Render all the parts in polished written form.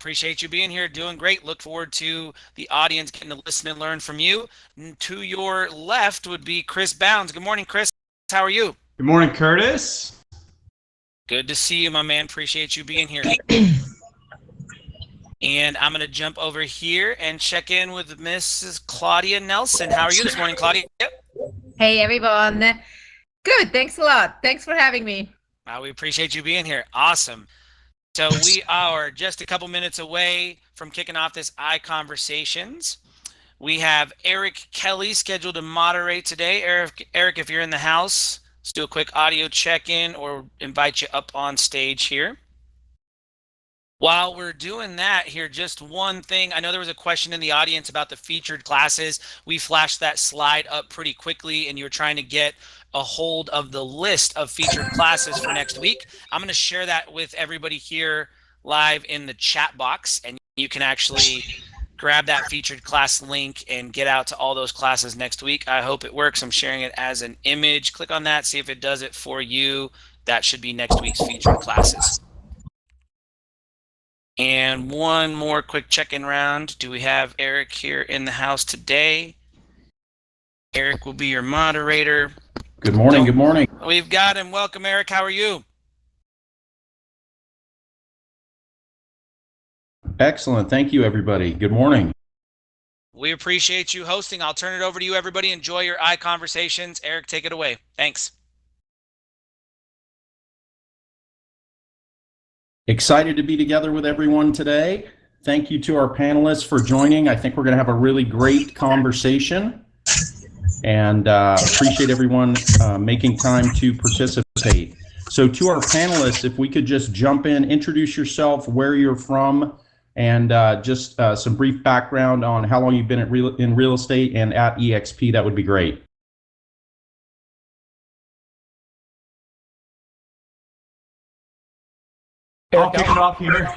appreciate you being here. Doing great. Look forward to the audience getting to listen and learn from you. To your left would be Chris Bounds. Good morning, Chris. How are you? Good morning, Curtis. Good to see you, my man. Appreciate you being here. And I'm going to jump over here and check in with Mrs. Claudia Nelson. How are you this morning, Claudia? Hey, everyone. Good. Thanks a lot. Thanks for having me. We appreciate you being here. Awesome. So we are just a couple minutes away from kicking off this ICONversations. We have Eric Kelly scheduled to moderate today. Eric, if you're in the house, let's do a quick audio check-in or invite you up on stage here. While we're doing that here, just one thing. I know there was a question in the audience about the featured classes. We flashed that slide up pretty quickly, and you were trying to get a hold of the list of featured classes for next week. I'm going to share that with everybody here live in the chat box, and you can actually grab that featured class link and get out to all those classes next week. I hope it works. I'm sharing it as an image. Click on that, see if it does it for you. That should be next week's featured classes. And one more quick check-in round. Do we have Eric here in the house today? Eric will be your moderator. Good morning. Good morning. We've got him. Welcome, Eric. How are you? Excellent. Thank you, everybody. Good morning. We appreciate you hosting. I'll turn it over to you, everybody. Enjoy your ICONversations. Eric, take it away. Thanks. Excited to be together with everyone today. Thank you to our panelists for joining. I think we're going to have a really great conversation, and appreciate everyone making time to participate. So to our panelists, if we could just jump in, introduce yourself, where you're from, and just some brief background on how long you've been in real estate and at EXP, that would be great. I'll kick it off here.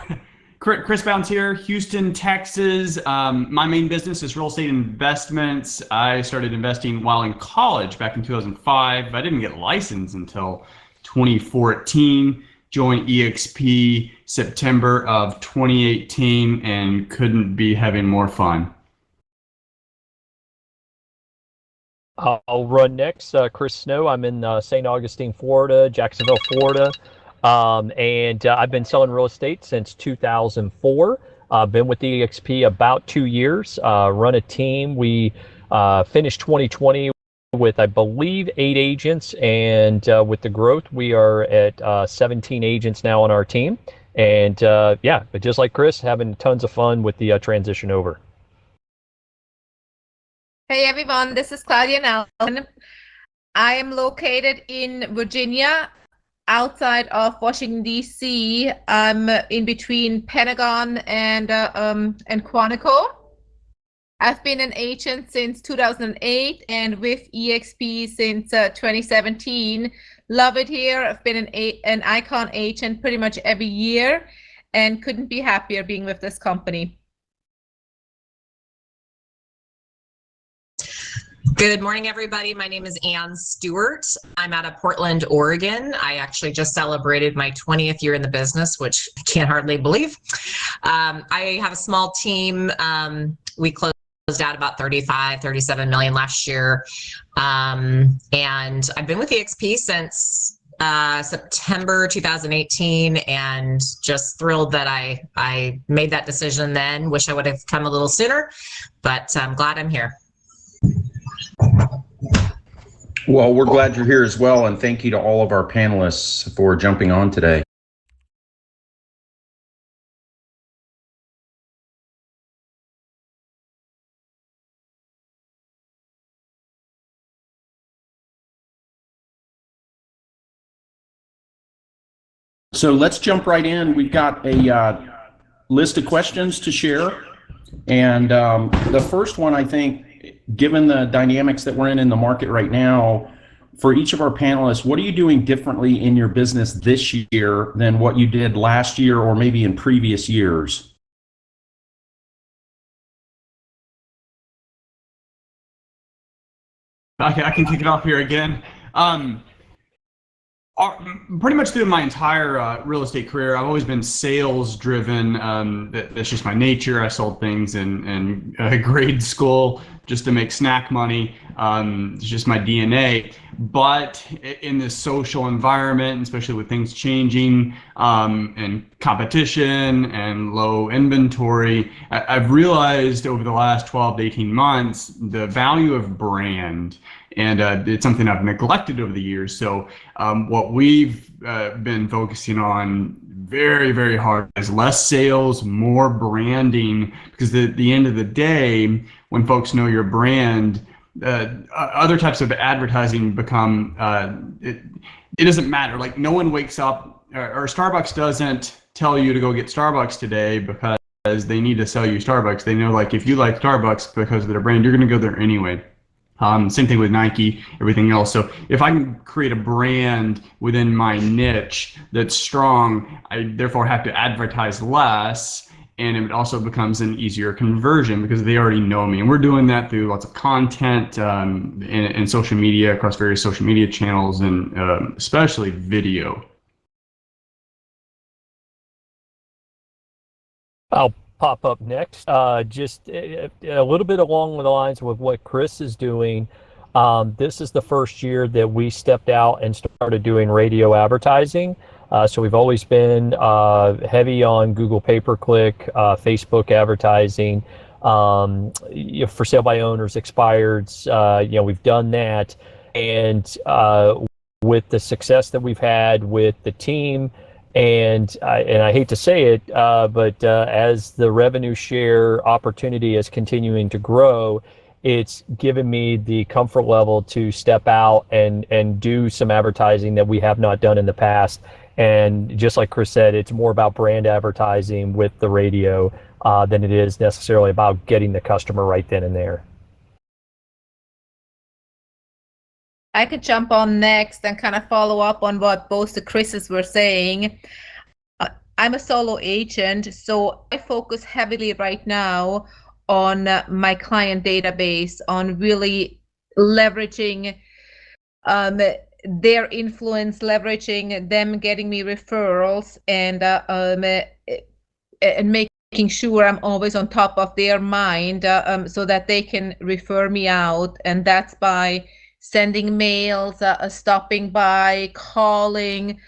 Chris Bounds here, Houston, Texas. My main business is real estate investments. I started investing while in college back in 2005. I didn't get licensed until 2014. Joined EXP September of 2018 and couldn't be having more fun. I'll run next. Chris Snow. I'm in St. Augustine, Florida, Jacksonville, Florida. And I've been selling real estate since 2004. Been with EXP about 2 years. Run a team. We finished 2020 with, I believe, 8 agents, and with the growth, we are at 17 agents now on our team. And yeah, but just like Chris, having tons of fun with the transition over. Hey, everyone. This is Claudia Nelson. I am located in Virginia, outside of Washington, D.C. I'm in between Pentagon and Quantico. I've been an agent since 2008 and with EXP since 2017. Love it here. I've been an ICON agent pretty much every year and couldn't be happier being with this company. Good morning, everybody. My name is Stewart. I'm out of Portland, Oregon. I actually just celebrated my 20th year in the business, which I can't hardly believe. I have a small team. We closed out about 37 million last year. And I've been with EXP since September 2018 and just thrilled that I made that decision then. Wish I would have come a little sooner, but I'm glad I'm here. Well, we're glad you're here as well, and thank you to all of our panelists for jumping on today. So let's jump right in. We've got a list of questions to share, and the first one, I think, given the dynamics that we're in the market right now, for each of our panelists, what are you doing differently in your business this year than what you did last year or maybe in previous years? I can kick it off here again. Pretty much through my entire real estate career, I've always been sales driven. That's just my nature. I sold things in grade school just to make snack money. It's just my DNA. But in this social environment, especially with things changing and competition and low inventory, I've realized over the last 12 to 18 months the value of brand. And it's something I've neglected over the years. So what we've been focusing on very, very hard is less sales, more branding, because at the end of the day, when folks know your brand, other types of advertising become, it doesn't matter. Like no one wakes up, or Starbucks doesn't tell you to go get Starbucks today because they need to sell you Starbucks. They know like if you like Starbucks because of their brand, you're going to go there anyway. Same thing with Nike, everything else. So if I can create a brand within my niche that's strong, I therefore have to advertise less, and it also becomes an easier conversion because they already know me. And we're doing that through lots of content and social media, across various social media channels, and especially video. I'll pop up next. Just a little bit along the lines with what Chris is doing. This is the first year that we stepped out and started doing radio advertising. So we've always been heavy on Google pay-per-click, Facebook advertising, for sale by owners, expireds. We've done that, and with the success that we've had with the team. And I hate to say it, but as the revenue share opportunity is continuing to grow, it's given me the comfort level to step out and do some advertising that we have not done in the past. And just like Chris said, it's more about brand advertising with the radio than it is necessarily about getting the customer right then and there. I could jump on next and kind of follow up on what both the Chris's were saying. I'm a solo agent, so I focus heavily right now on my client database, on really leveraging their influence, leveraging them getting me referrals, and making sure I'm always on top of their mind so that they can refer me out. And that's by sending mails, stopping by, calling,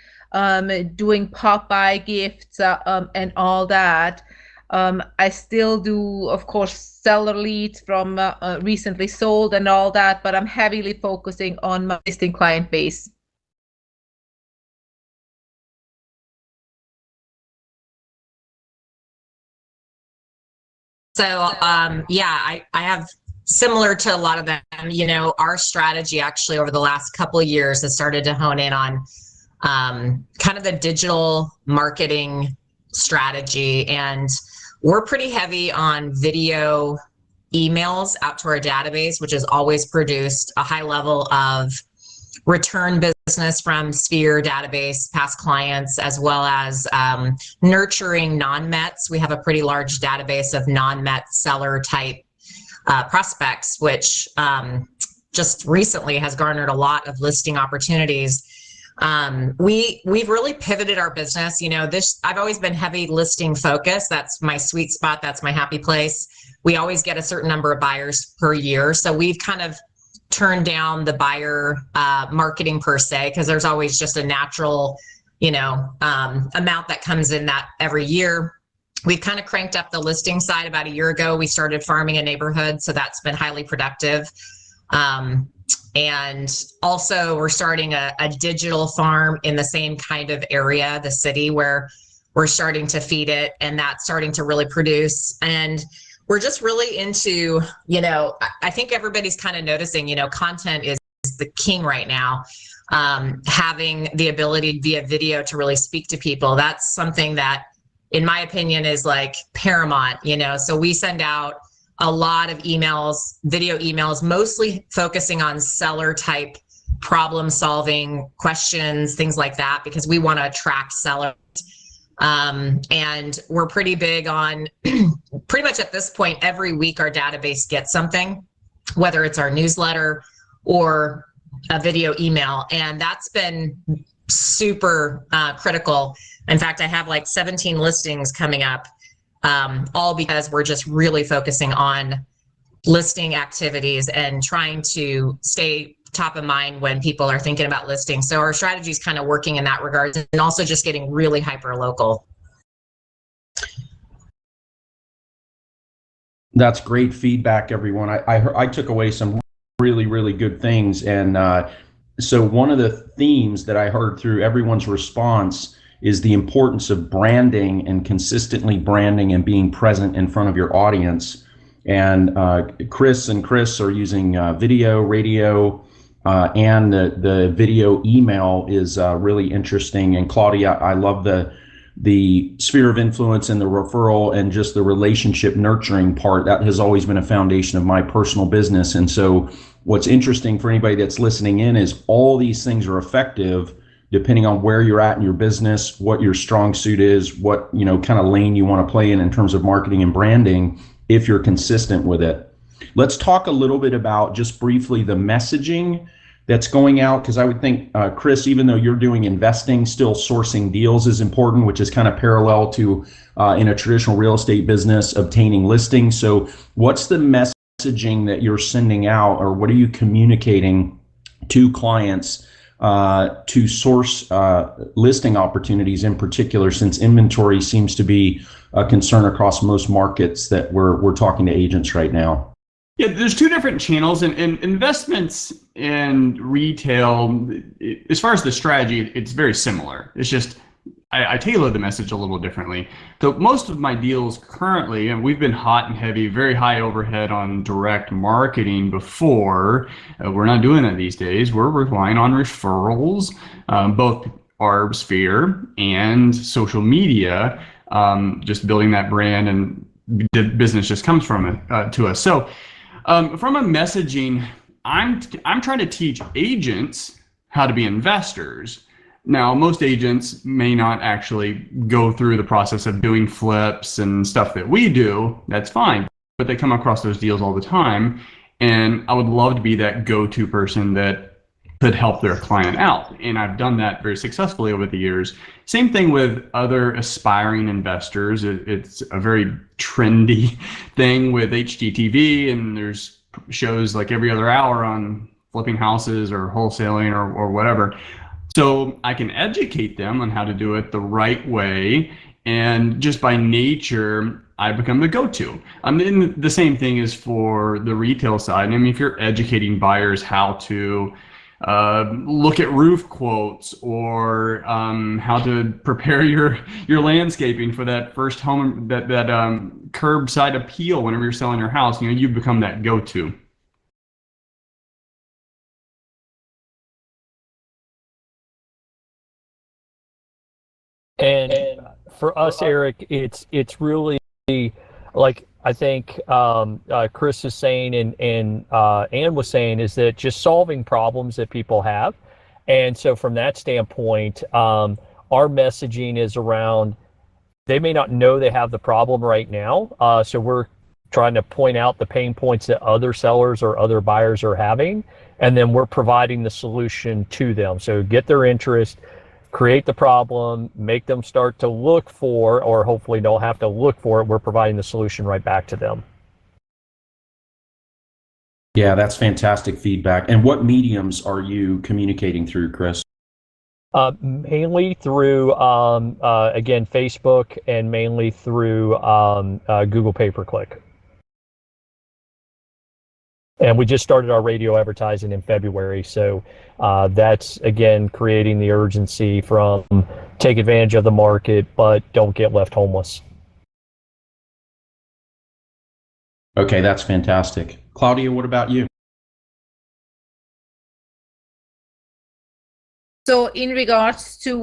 doing pop-by gifts, and all that. I still do, of course, seller leads from recently sold and all that, but I'm heavily focusing on my existing client base. So, I have similar to a lot of them, our strategy actually over the last couple of years has started to hone in on kind of the digital marketing strategy. And we're pretty heavy on video emails out to our database, which has always produced a high level of return business from Sphere database, past clients, as well as nurturing non-Mets. We have a pretty large database of non-Met seller type prospects, which just recently has garnered a lot of listing opportunities. We've really pivoted our business. I've always been heavy listing focused. That's my sweet spot. That's my happy place. We always get a certain number of buyers per year. So we've kind of turned down the buyer marketing per se, because there's always just a natural, amount that comes in that every year. We've kind of cranked up the listing side. About a year ago, we started farming a neighborhood, so that's been highly productive. And also we're starting a digital farm in the same kind of area, the city, where we're starting to feed it, and that's starting to really produce. And we're just really into, I think everybody's kind of noticing, content is the king right now. Having the ability via video to really speak to people, that's something that, in my opinion, is like paramount, so we send out a lot of emails, video emails, mostly focusing on seller type problem solving questions, things like that, because we want to attract sellers. And we're pretty big on pretty much at this point, every week our database gets something, whether it's our newsletter or a video email. And that's been super critical. In fact, I have like 17 listings coming up, all because we're just really focusing on listing activities and trying to stay top of mind when people are thinking about listing. So our strategy is kind of working in that regard, and also just getting really hyper local. That's great feedback, everyone. I took away some really, really good things. And so one of the themes that I heard through everyone's response is the importance of branding and consistently branding and being present in front of your audience. And Chris are using video, radio, and the video email is really interesting. And Claudia, I love the sphere of influence and the referral and just the relationship nurturing part. That has always been a foundation of my personal business. And so what's interesting for anybody that's listening in is all these things are effective depending on where you're at in your business, what your strong suit is, what kind of lane you want to play in terms of marketing and branding, if you're consistent with it. Let's talk a little bit about, just briefly, the messaging that's going out, because I would think, Chris, even though you're doing investing, still sourcing deals is important, which is kind of parallel to, in a traditional real estate business, obtaining listings. So what's the messaging that you're sending out, or what are you communicating to clients to source listing opportunities in particular, since inventory seems to be a concern across most markets that we're talking to agents right now? Yeah, there's two different channels, and investments and retail, as far as the strategy, it's very similar. It's just I tailor the message a little differently. So most of my deals currently, and we've been hot and heavy, very high overhead on direct marketing before. We're not doing that these days. We're relying on referrals, both our sphere and social media, just building that brand, and the business just comes from it to us. So from a messaging, I'm trying to teach agents how to be investors. Now, most agents may not actually go through the process of doing flips and stuff that we do. That's fine, but they come across those deals all the time. And I would love to be that go-to person that could help their client out. And I've done that very successfully over the years. Same thing with other aspiring investors. It's a very trendy thing with HGTV, and there's shows like every other hour on flipping houses or wholesaling or whatever. So I can educate them on how to do it the right way, and just by nature, I become the go-to. And the same thing is for the retail side. I mean, if you're educating buyers how to look at roof quotes, or how to prepare your landscaping for that first home, that curbside appeal whenever you're selling your house, you become that go-to. And for us, Eric, it's really, like I think Chris is saying, and Ann was saying, is that just solving problems that people have. And so from that standpoint, our messaging is around, they may not know they have the problem right now. So we're trying to point out the pain points that other sellers or other buyers are having, and then we're providing the solution to them. So get their interest, create the problem, make them start to look for, or hopefully don't have to look for it. We're providing the solution right back to them. Yeah, that's fantastic feedback. And what mediums are you communicating through, Chris? Mainly through, again, Facebook, and mainly through Google pay-per-click. And we just started our radio advertising in February. So that's, again, creating the urgency from take advantage of the market, but don't get left homeless. Okay, that's fantastic. Claudia, what about you? So in regards to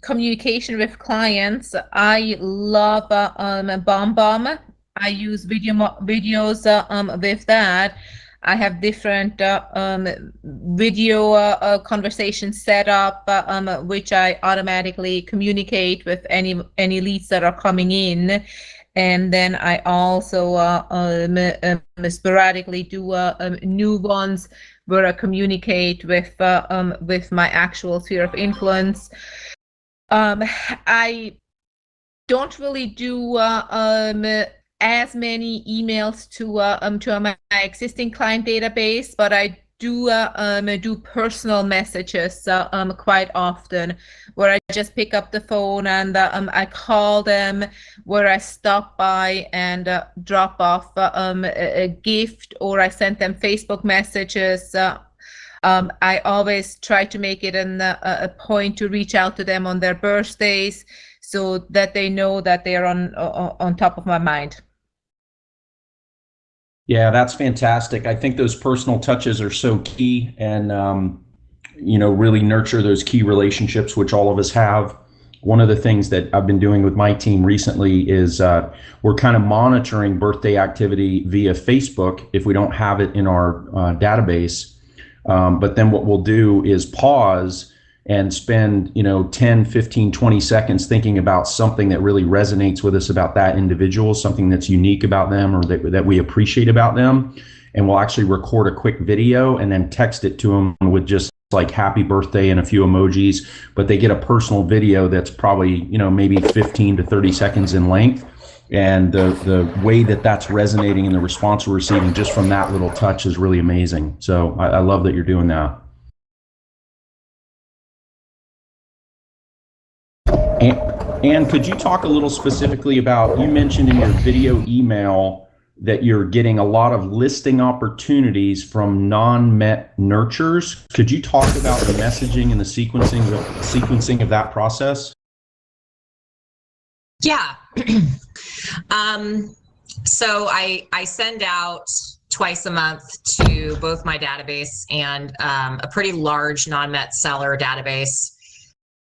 communication with clients, I love BombBomb. I use videos with that. I have different video conversations set up, which I automatically communicate with any leads that are coming in. And then I also sporadically do new ones where I communicate with my actual sphere of influence. I don't really do as many emails to my existing client database, but I do personal messages quite often, where I just pick up the phone and I call them, where I stop by and drop off a gift, or I send them Facebook messages. I always try to make it a point to reach out to them on their birthdays, so that they know that they are on top of my mind. Yeah, that's fantastic. I think those personal touches are so key, and really nurture those key relationships, which all of us have. One of the things that I've been doing with my team recently is we're kind of monitoring birthday activity via Facebook if we don't have it in our database. But then what we'll do is pause and spend 10, 15, 20 seconds thinking about something that really resonates with us about that individual, something that's unique about them or that we appreciate about them. And we'll actually record a quick video and then text it to them with just like happy birthday and a few emojis, but they get a personal video that's probably maybe 15 to 30 seconds in length. And the way that that's resonating and the response we're receiving just from that little touch is really amazing. So I love that you're doing that. And could you talk a little specifically about, you mentioned in your video email that you're getting a lot of listing opportunities from non-met nurtures. Could you talk about the messaging and the sequencing of that process? Yeah. So I send out twice a month to both my database and a pretty large non-met seller database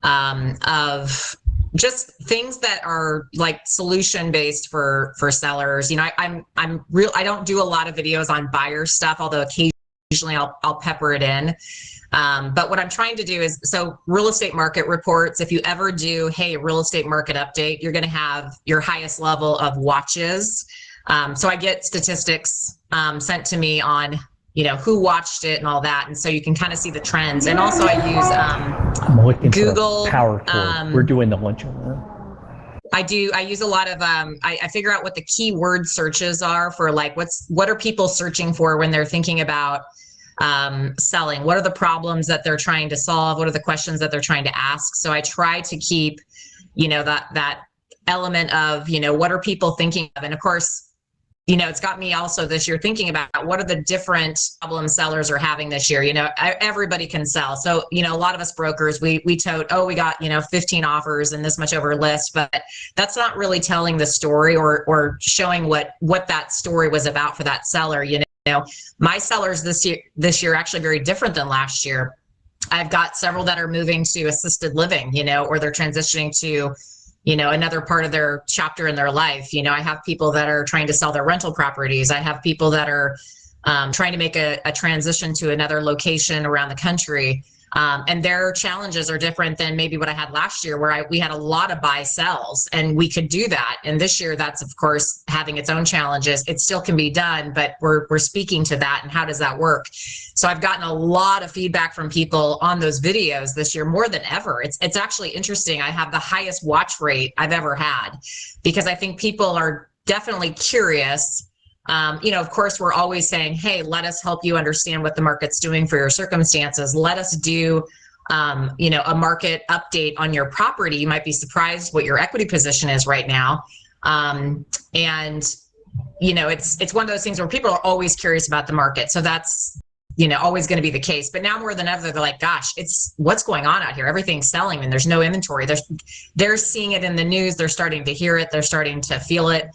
of just things that are like solution based for sellers. I don't do a lot of videos on buyer stuff, although occasionally I'll pepper it in. But what I'm trying to do is, so real estate market reports, if you ever do, hey, real estate market update, you're going to have your highest level of watches. So I get statistics sent to me on, who watched it and all that. And so you can kind of see the trends. And also I use Google Power Tool. We're doing the lunch on that. I use a lot of, I figure out what the keyword searches are for, like, what are people searching for when they're thinking about selling? What are the problems that they're trying to solve? What are the questions that they're trying to ask? So I try to keep, that element of, what are people thinking of? And of course, it's got me also this year thinking about what are the different problem sellers are having this year. Everybody can sell. So, a lot of us brokers, we tote, we got, 15 offers and this much over list, but that's not really telling the story or showing what that story was about for that seller. My sellers this year actually very different than last year. I've got several that are moving to assisted living, or they're transitioning to, another part of their chapter in their life. I have people that are trying to sell their rental properties. I have people that are trying to make a transition to another location around the country. And their challenges are different than maybe what I had last year, where we had a lot of buy sells and we could do that. And this year, that's of course having its own challenges. It still can be done, but we're speaking to that and how does that work? So I've gotten a lot of feedback from people on those videos this year, more than ever. It's actually interesting. I have the highest watch rate I've ever had because I think people are definitely curious. Of course, we're always saying, hey, let us help you understand what the market's doing for your circumstances. Let us do, a market update on your property. You might be surprised what your equity position is right now. It's one of those things where people are always curious about the market. So that's, always going to be the case. But now more than ever, they're like, gosh, it's what's going on out here. Everything's selling and there's no inventory. They're seeing it in the news. They're starting to hear it. They're starting to feel it.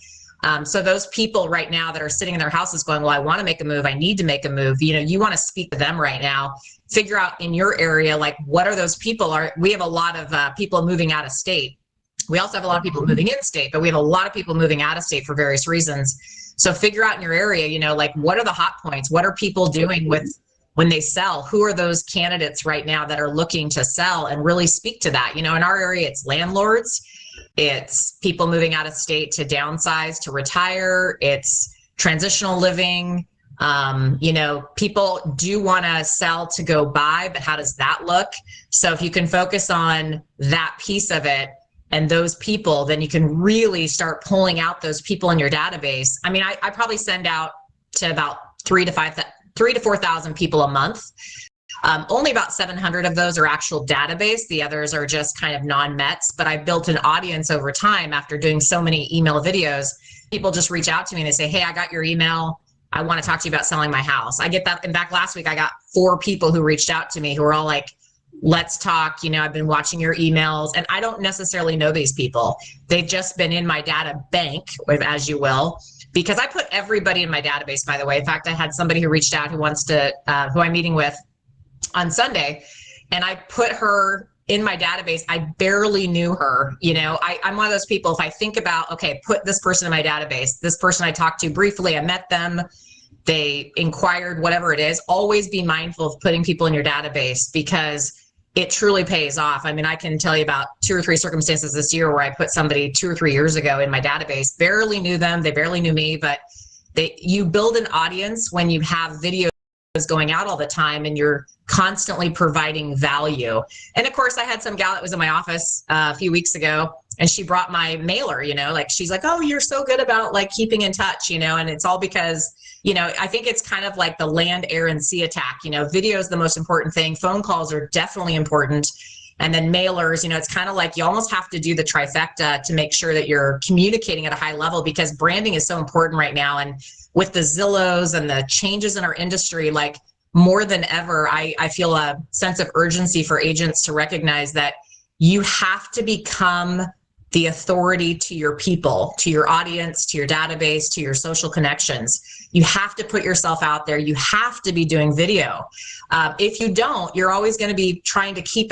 So those people right now that are sitting in their houses going, well, I want to make a move. I need to make a move. You want to speak to them right now, figure out in your area, like, what are those people? We have a lot of people moving out of state. We also have a lot of people moving in state, but we have a lot of people moving out of state for various reasons. So figure out in your area, like, what are the hot points? What are people doing when they sell? Who are those candidates right now that are looking to sell, and really speak to that? In our area, it's landlords. It's people moving out of state to downsize, to retire. It's transitional living. People do want to sell to go buy, but how does that look? So if you can focus on that piece of it and those people, then you can really start pulling out those people in your database. I mean, I probably send out to about 3,000 to 4,000 people a month. Only about 700 of those are actual database. The others are just kind of non-Mets, but I built an audience over time after doing so many email videos. People just reach out to me and they say, hey, I got your email. I want to talk to you about selling my house. I get that. In fact, last week I got 4 people who reached out to me who are all like, let's talk. I've been watching your emails, and I don't necessarily know these people. They've just been in my data bank, as you will, because I put everybody in my database, by the way. In fact, I had somebody who reached out who wants to, who I'm meeting with on Sunday, and I put her in my database. I barely knew her. I'm one of those people, if I think about, okay, put this person in my database, this person I talked to briefly, I met them, they inquired, whatever it is, always be mindful of putting people in your database because it truly pays off. I mean, I can tell you about 2 or 3 circumstances this year where I put somebody 2 or 3 years ago in my database, barely knew them, they barely knew me, but you build an audience when you have videos going out all the time and you're constantly providing value. And of course, I had some gal that was in my office a few weeks ago, and she brought my mailer, she's like, oh, you're so good about keeping in touch, and it's all because, I think it's kind of like the land, air, and sea attack. Video is the most important thing. Phone calls are definitely important. And then mailers, it's kind of like you almost have to do the trifecta to make sure that you're communicating at a high level, because branding is so important right now. And with the Zillows and the changes in our industry, more than ever, I feel a sense of urgency for agents to recognize that you have to become the authority to your people, to your audience, to your database, to your social connections. You have to put yourself out there. You have to be doing video. If you don't, you're always going to be trying to keep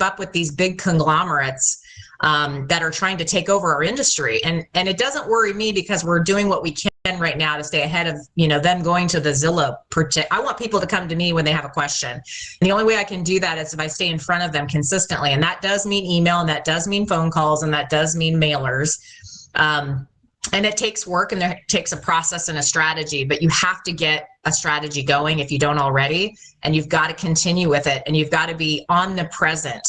up with these big conglomerates that are trying to take over our industry. And it doesn't worry me because we're doing what we can right now to stay ahead of, them going to the Zillow. I want people to come to me when they have a question. And the only way I can do that is if I stay in front of them consistently. And that does mean email, and that does mean phone calls, and that does mean mailers. And it takes work, and it takes a process and a strategy, but you have to get a strategy going if you don't already, and you've got to continue with it, and you've got to be omnipresent.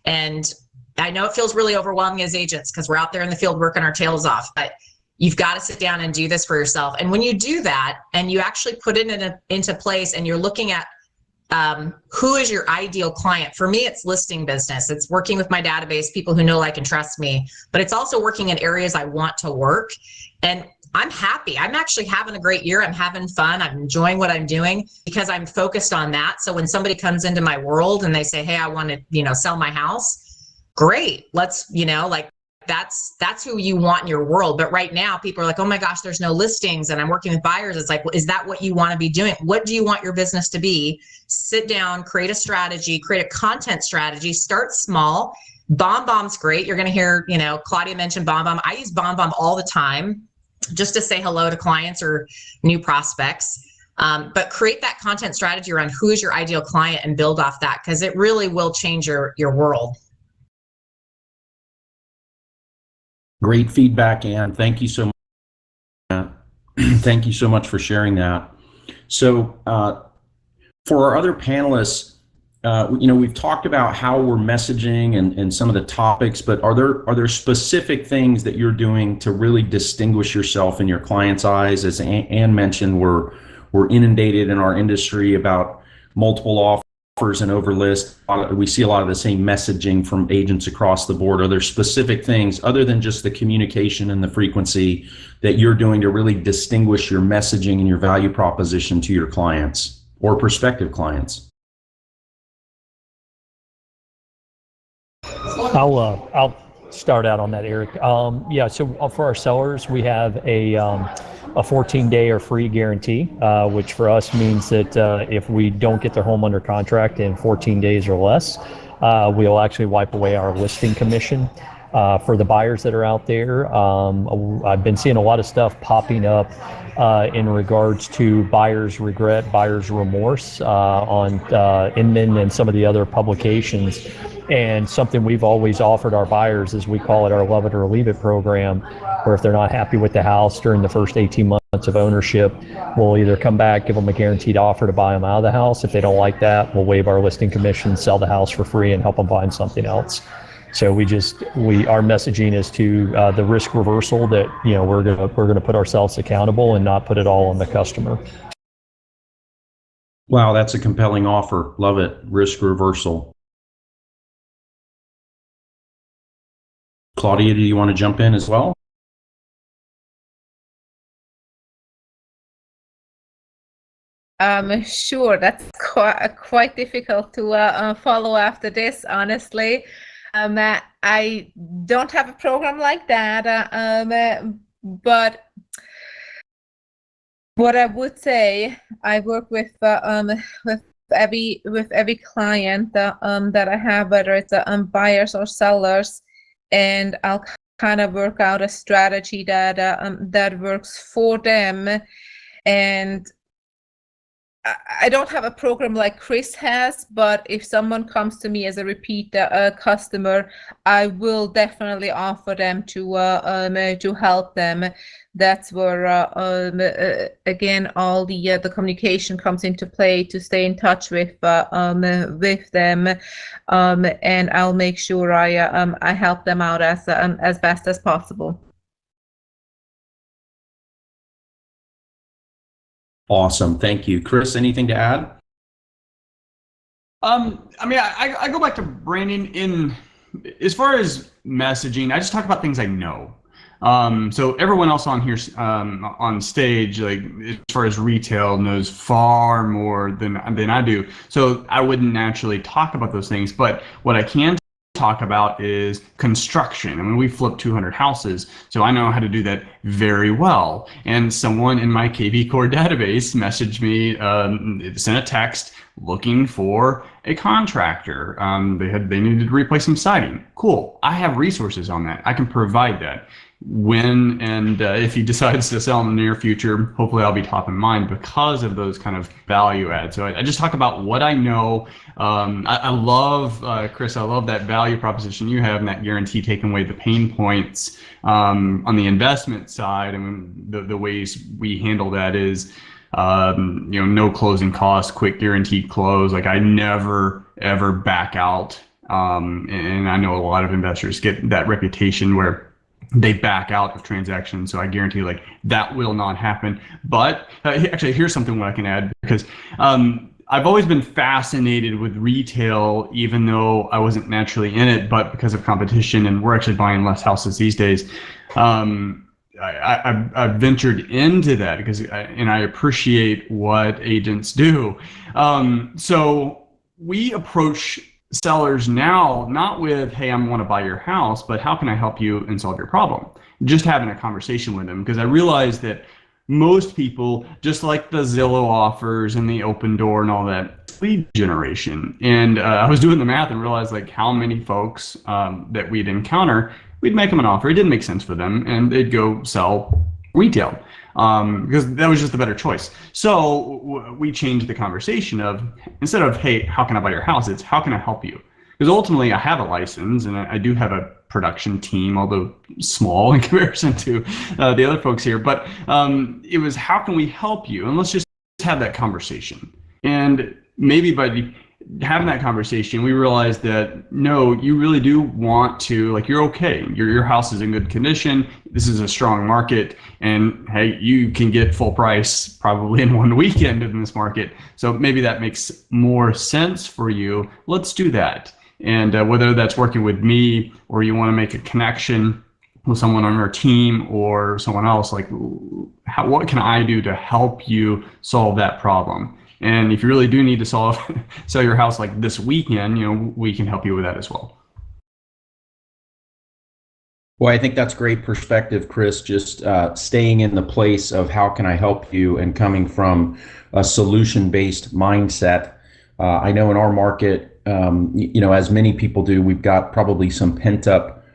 And I know it feels really overwhelming as agents because we're out there in the field working our tails off, but you've got to sit down and do this for yourself. And when you do that and you actually put it into place and you're looking at who is your ideal client? For me, it's listing business. It's working with my database, people who know, like, and trust me, but it's also working in areas I want to work. And I'm happy. I'm actually having a great year. I'm having fun. I'm enjoying what I'm doing because I'm focused on that. So when somebody comes into my world and they say, hey, I want to, sell my house, great. Let's, that's who you want in your world. But right now people are like, oh my gosh, there's no listings and I'm working with buyers. It's like, well, is that what you want to be doing? What do you want your business to be? Sit down, create a strategy, create a content strategy, start small. BombBomb's great. You're going to hear, Claudia mentioned BombBomb. I use BombBomb all the time just to say hello to clients or new prospects. But create that content strategy around who is your ideal client and build off that, because it really will change your world. Great feedback, Ann. Thank you so much. Thank you so much for sharing that. So for our other panelists, we've talked about how we're messaging and some of the topics, but are there specific things that you're doing to really distinguish yourself in your clients' eyes? As Ann mentioned, we're inundated in our industry about multiple offers and overlist. We see a lot of the same messaging from agents across the board. Are there specific things other than just the communication and the frequency that you're doing to really distinguish your messaging and your value proposition to your clients or prospective clients? I'll start out on that, Eric. So for our sellers, we have a 14-day or free guarantee, which for us means that if we don't get their home under contract in 14 days or less, we'll actually wipe away our listing commission. For the buyers that are out there, I've been seeing a lot of stuff popping up in regards to buyer's regret, buyer's remorse on Inman and some of the other publications. And something we've always offered our buyers is we call it our Love It or Leave It program, where if they're not happy with the house during the first 18 months of ownership, we'll either come back, give them a guaranteed offer to buy them out of the house. If they don't like that, we'll waive our listing commission, sell the house for free, and help them find something else. So our messaging is to the risk reversal that, we're gonna put ourselves accountable and not put it all on the customer. Wow, that's a compelling offer. Love it. Risk reversal. Claudia, do you want to jump in as well? Sure. That's quite difficult to follow after this, honestly. I don't have a program like that, but what I would say, I work with every client that I have, whether it's buyers or sellers, and I'll kind of work out a strategy that works for them. And I don't have a program like Chris has, but if someone comes to me as a repeat customer, I will definitely offer them to help them. That's where again all the communication comes into play, to stay in touch with them, and I'll make sure I help them out as best as possible. Awesome. Thank you. Chris, anything to add? I go back to branding in as far as messaging. I just talk about things I know. So everyone else on here on stage, like as far as retail, knows far more than I do. So I wouldn't naturally talk about those things. But what I can talk about is construction. I mean, we flipped 200 houses, so I know how to do that very well. And someone in my KV Core database messaged me, sent a text looking for a contractor. They needed to replace some siding. Cool. I have resources on that. I can provide that. When and if he decides to sell in the near future, hopefully I'll be top of mind because of those kind of value adds. So I just talk about what I know. I love, Chris, I love that value proposition you have and that guarantee taking away the pain points on the investment side. I mean, the ways we handle that is, no closing costs, quick guaranteed close. Like I never, ever back out. And I know a lot of investors get that reputation where they back out of transactions. So I guarantee like that will not happen. But actually, here's something I can add, because I've always been fascinated with retail, even though I wasn't naturally in it, but because of competition, and we're actually buying less houses these days. I've ventured into that because I appreciate what agents do. So we approach sellers now, not with, hey, I want to buy your house, but how can I help you and solve your problem? Just having a conversation with them, because I realize that most people, just like the Zillow offers and the Open Door and all that, lead generation. And I was doing the math and realized like how many folks that we'd encounter, we'd make them an offer. It didn't make sense for them, and they'd go sell retail because that was just a better choice. So we changed the conversation of, instead of, hey, how can I buy your house? It's how can I help you? Because ultimately I have a license and I do have a production team, although small in comparison to the other folks here. But it was, how can we help you? And let's just have that conversation. And maybe by having that conversation, we realized that no, you really do want to, like, you're okay. Your house is in good condition. This is a strong market, and hey, you can get full price probably in one weekend in this market. So maybe that makes more sense for you. Let's do that. And whether that's working with me or you want to make a connection with someone on our team or someone else, like, what can I do to help you solve that problem? And if you really do need to sell your house like this weekend, we can help you with that as well. Well, I think that's great perspective, Chris, just staying in the place of how can I help you and coming from a solution-based mindset. I know in our market, as many people do, we've got probably some pent-up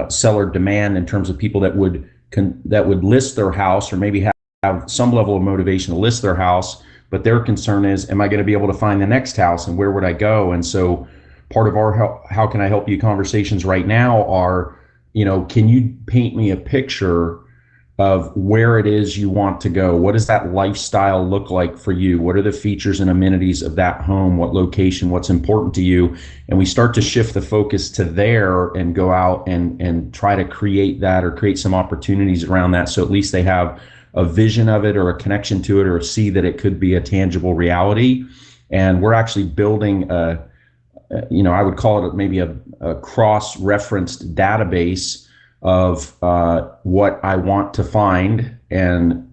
seller demand in terms of people that would list their house, or maybe have some level of motivation to list their house, but their concern is, am I going to be able to find the next house, and where would I go? And so part of our how can I help you conversations right now are, can you paint me a picture of where it is you want to go? What does that lifestyle look like for you? What are the features and amenities of that home? What location? What's important to you? And we start to shift the focus to there and go out and try to create that, or create some opportunities around that, so at least they have a vision of it, or a connection to it, or see that it could be a tangible reality. And we're actually building I would call it maybe a cross-referenced database of what I want to find and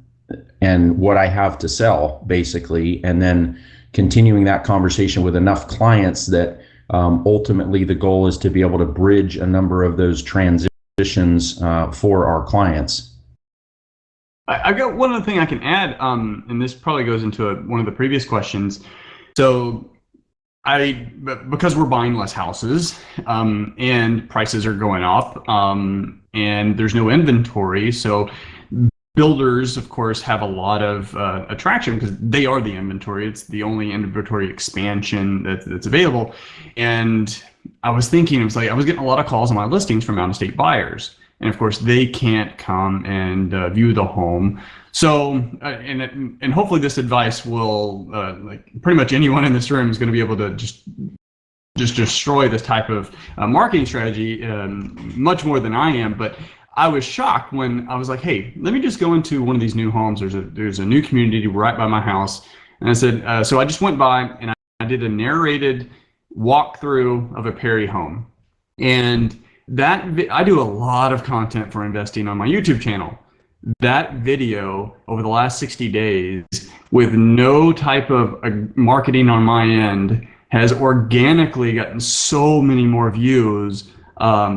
what I have to sell, basically, and then continuing that conversation with enough clients that ultimately the goal is to be able to bridge a number of those transitions for our clients. I've got one other thing I can add, and this probably goes into one of the previous questions. So because we're buying less houses, and prices are going up, and there's no inventory, so builders, of course, have a lot of attraction because they are the inventory. It's the only inventory expansion that's available. And I was thinking, I was getting a lot of calls on my listings from out-of-state buyers. And of course, they can't come and view the home. So, and hopefully this advice will, pretty much anyone in this room is going to be able to just destroy this type of marketing strategy much more than I am. But I was shocked when I was like, hey, let me just go into one of these new homes. There's a new community right by my house. And I said, so I just went by and I did a narrated walkthrough of a Perry home. And I do a lot of content for investing on my YouTube channel. That video over the last 60 days, with no type of marketing on my end, has organically gotten so many more views. I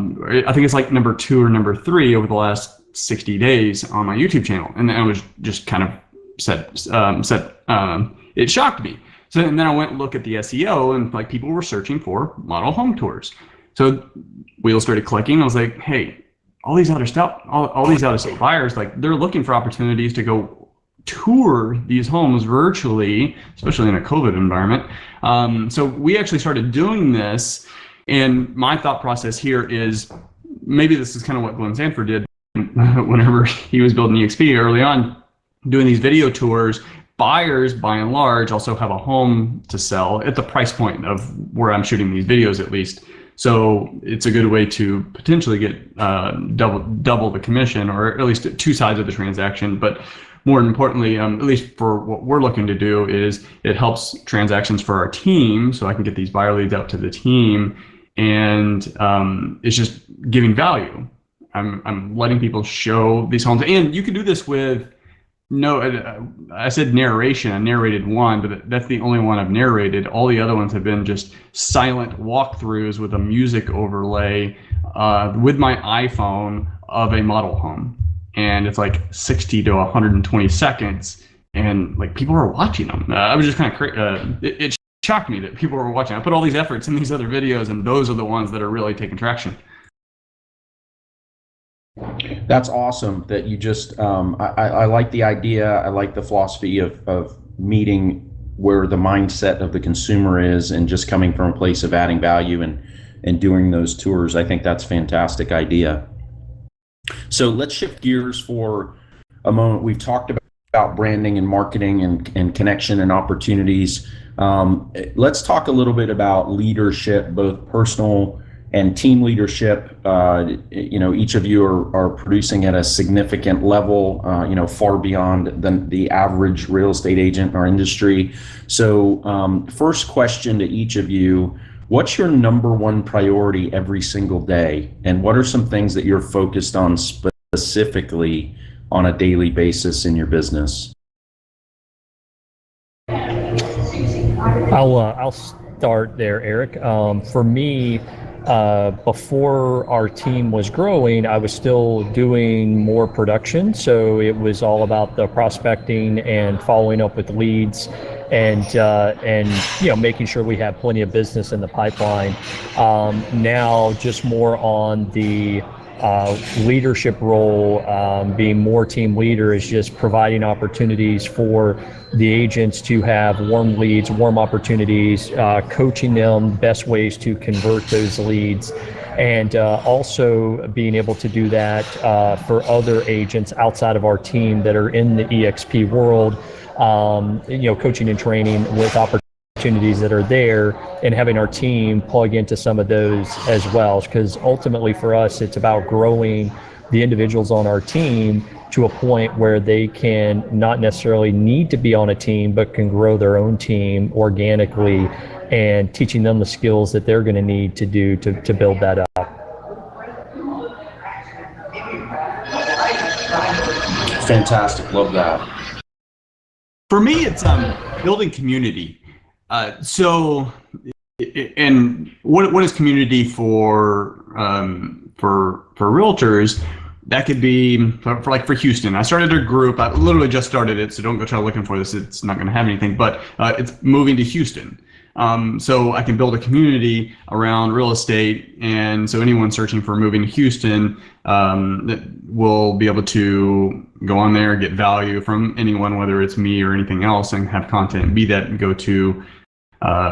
think it's like number 2 or number 3 over the last 60 days on my YouTube channel. And I was just kind of it shocked me. So and then I went and looked at the SEO, and people were searching for model home tours. So wheels started clicking. I was like, hey, all these out-of-state buyers, they're looking for opportunities to go tour these homes virtually, especially in a COVID environment. So we actually started doing this. And my thought process here is, maybe this is kind of what Glenn Sanford did whenever he was building EXP early on, doing these video tours. Buyers, by and large, also have a home to sell at the price point of where I'm shooting these videos, at least. So it's a good way to potentially get double the commission, or at least 2 sides of the transaction. But more importantly, at least for what we're looking to do, is it helps transactions for our team, so I can get these buyer leads out to the team, and it's just giving value. I'm letting people show these homes, and you can do this with I said narration. I narrated one, but that's the only one I've narrated. All the other ones have been just silent walkthroughs with a music overlay with my iPhone of a model home. And it's 60 to 120 seconds. And people are watching them. I was just kind of it shocked me that people were watching. I put all these efforts in these other videos, and those are the ones that are really taking traction. That's awesome that you just, I like the idea. I like the philosophy of meeting where the mindset of the consumer is, and just coming from a place of adding value and doing those tours. I think that's a fantastic idea. So let's shift gears for a moment. We've talked about branding and marketing and connection and opportunities. Let's talk a little bit about leadership, both personal and team leadership. Each of you are producing at a significant level, far beyond the average real estate agent in our industry. So first question to each of you, what's your number one priority every single day? And what are some things that you're focused on specifically on a daily basis in your business? I'll start there, Eric. For me, before our team was growing, I was still doing more production. So it was all about the prospecting and following up with leads, and making sure we have plenty of business in the pipeline. Now just more on the leadership role, being more team leader, is just providing opportunities for the agents to have warm leads, warm opportunities, coaching them best ways to convert those leads, and also being able to do that for other agents outside of our team that are in the EXP world, coaching and training with opportunities that are there, and having our team plug into some of those as well, because ultimately for us it's about growing the individuals on our team to a point where they can not necessarily need to be on a team, but can grow their own team organically, and teaching them the skills that they're going to need to do to build that up. Fantastic. Love that. For me, it's building community. And what is community for realtors? That could be for Houston. I started a group. I literally just started it, so don't go try looking for this. It's not going to have anything. But it's moving to Houston. So I can build a community around real estate, and so anyone searching for moving to Houston that will be able to go on there, get value from anyone, whether it's me or anything else, and have content and be that go-to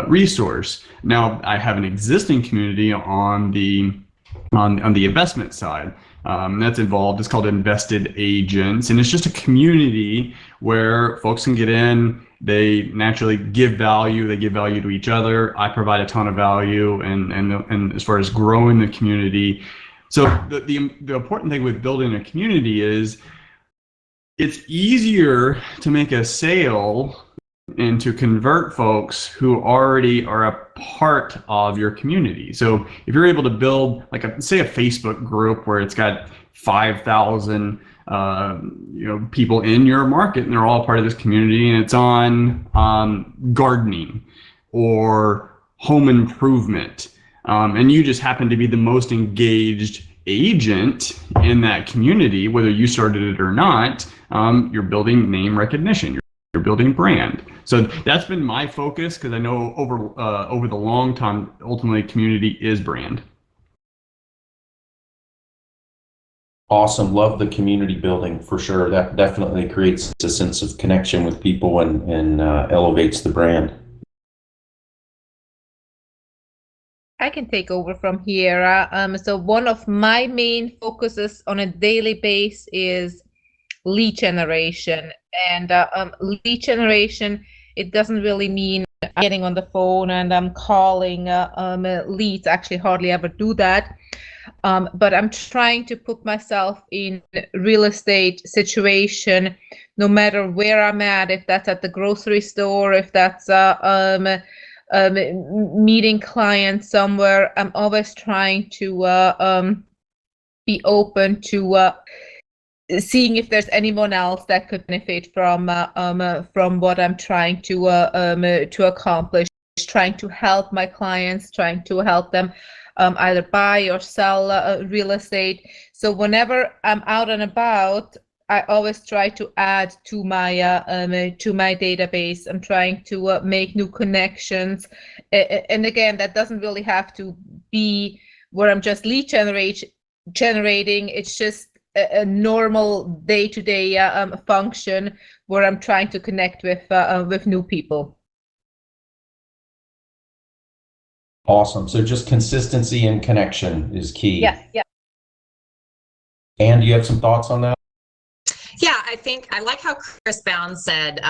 resource. Now I have an existing community on the investment side. That's involved. It's called Invested Agents, and it's just a community where folks can get in. They naturally give value. They give value to each other. I provide a ton of value, and as far as growing the community. So the important thing with building a community is it's easier to make a sale and to convert folks who already are a part of your community. So if you're able to build say a Facebook group where it's got 5,000 people in your market, and they're all part of this community, and it's on gardening or home improvement, and you just happen to be the most engaged agent in that community, whether you started it or not, you're building name recognition. You're building brand. So that's been my focus, because I know over the long time, ultimately community is brand. Awesome. Love the community building for sure. That definitely creates a sense of connection with people and elevates the brand. I can take over from here. So one of my main focuses on a daily basis is lead generation. And lead generation, it doesn't really mean getting on the phone and I'm calling leads. Actually, hardly ever do that. But I'm trying to put myself in real estate situation, no matter where I'm at, if that's at the grocery store, if that's meeting clients somewhere. I'm always trying to be open to seeing if there's anyone else that could benefit from what I'm trying to accomplish, trying to help my clients, trying to help them either buy or sell real estate. So whenever I'm out and about, I always try to add to my database. I'm trying to make new connections, and again, that doesn't really have to be where I'm just lead generating. It's just a normal day-to-day function where I'm trying to connect with new people. Awesome. So just consistency and connection is key. Yeah, yeah. And do you have some thoughts on that? Yeah, I think I like how Chris Bound said